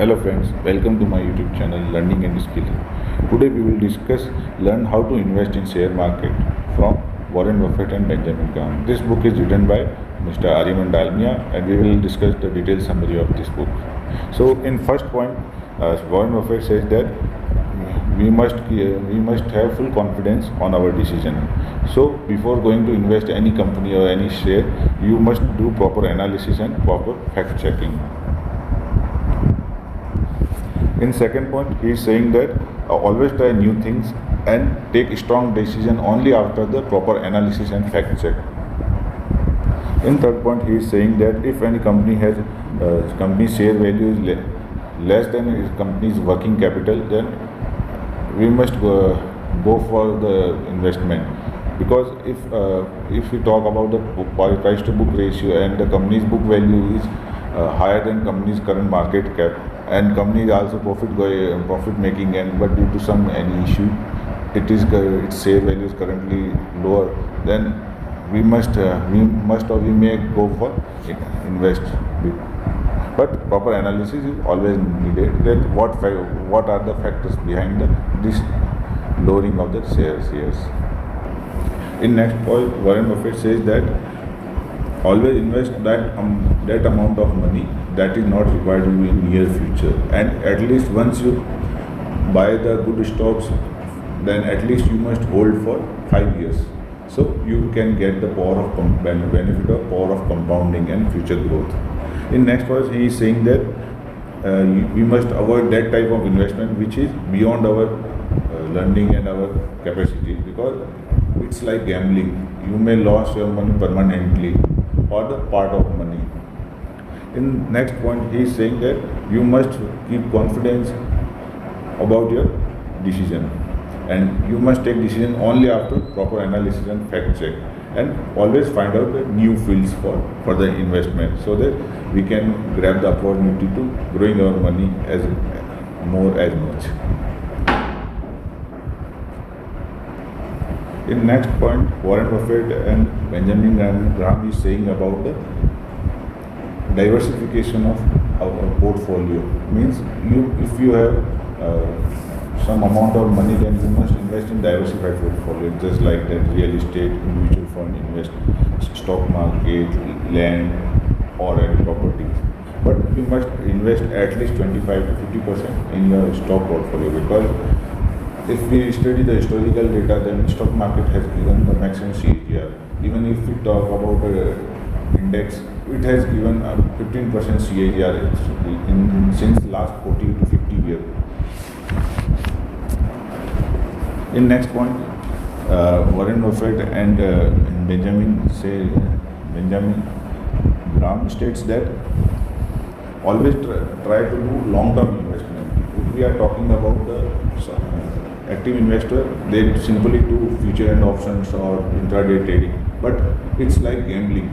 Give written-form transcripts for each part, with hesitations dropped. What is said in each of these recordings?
Hello friends, welcome to my YouTube channel Learning and Skilling. Today we will learn how to invest in share market from Warren Buffett and Benjamin Graham. This book is written by Mr. Ariman Dalmia and we will discuss the detailed summary of this book. So in first point, Warren Buffett says that we must have full confidence on our decision. So before going to invest any company or any share, you must do proper analysis and proper fact checking. In second point, he is saying that always try new things and take strong decision only after the proper analysis and fact check. In third point, he is saying that if any company has company share value is less than its company's working capital, then we must go for the investment. Because if we talk about the price to book ratio and the company's book value is higher than company's current market cap, and company is also profit making, but due to any issue its share value is currently lower, then we may go for invest. But proper analysis is always needed, that what are the factors behind this lowering of the shares. In next point, Warren Buffett says that always invest that amount of money that is not required in near future, and at least once you buy the good stocks, then at least you must hold for 5 years, so you can get the benefit of power of compounding and future growth. In next verse, he is saying that we must avoid that type of investment which is beyond our learning and our capacity, because it's like gambling. You may lose your money permanently or the part of money. In next point, he is saying that you must keep confidence about your decision, and you must take decision only after proper analysis and fact check, and always find out the new fields for the investment, so that we can grab the opportunity to growing our money as much. In next point, Warren Buffett and Benjamin Graham is saying about the diversification of our portfolio. Means if you have some amount of money, then you must invest in diversified portfolio, just like that real estate, mutual fund, stock market, land, or any property. But you must invest at least 25 to 50% in your stock portfolio, because if we study the historical data, then stock market has given the maximum CAGR. Even if we talk about the index, it has given 15% CAGR since last 40 to 50 years. In next point, Warren Buffett and Benjamin Graham states that always try to do long-term investment. If we are talking about the active investor, they simply do future and options or intraday trading, but it's like gambling.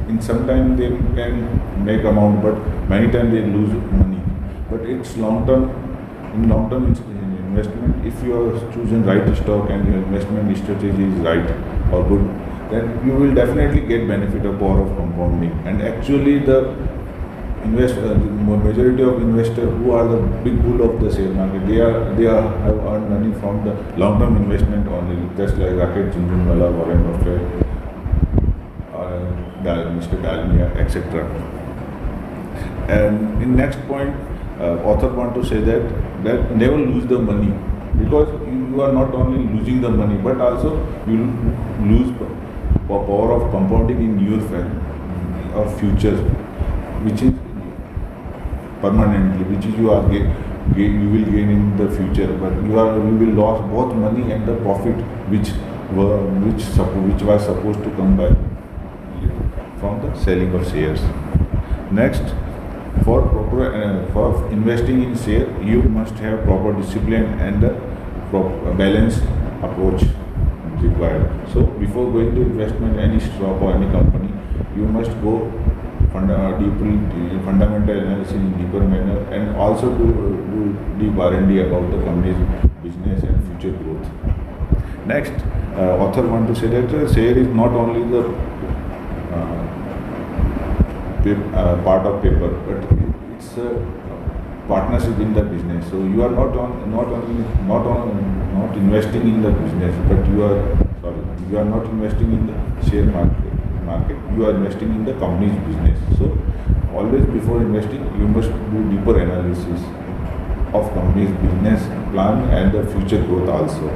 In some time they can make amount, but many times they lose money. But it's long-term. In long-term investment, if you are choosing right stock and your investment strategy is right or good, then you will definitely get benefit of power of compounding. And actually the majority of investors who are the big bull of the share market, they have earned money from the long-term investment only, just like Rakesh Jhunjhunwala, Warren Buffett, Mr. Dalmia, etc. And in next point, author want to say that never lose the money, because you are not only losing the money, but also you lose power of compounding in your future, which is permanently, which is you will gain in the future, but you will lose both money and the profit which was supposed to come by from the selling of shares. Next, for investing in share, you must have proper discipline and the balanced approach required. So before going to investment any stock or any company, you must go fundamental analysis in deeper manner, and also do deep R&D about the company's business and future growth. Next, author want to say that share is not only the part of paper, but it's partnership in the business. So you are not investing in the business, but you are not investing in the share market. You are investing in the company's business. So always before investing, you must do deeper analysis of company's business plan and the future growth also.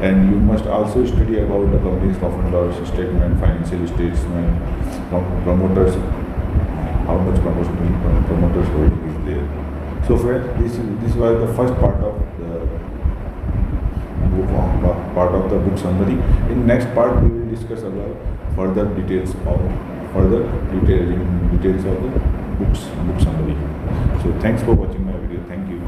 And you must also study about the company's profit and loss statement, financial statement, promoters, how much promoters holding is there. So friends, this was the first part of the book summary. In next part, we will discuss about further details of the book summary. So thanks for watching my video. Thank you.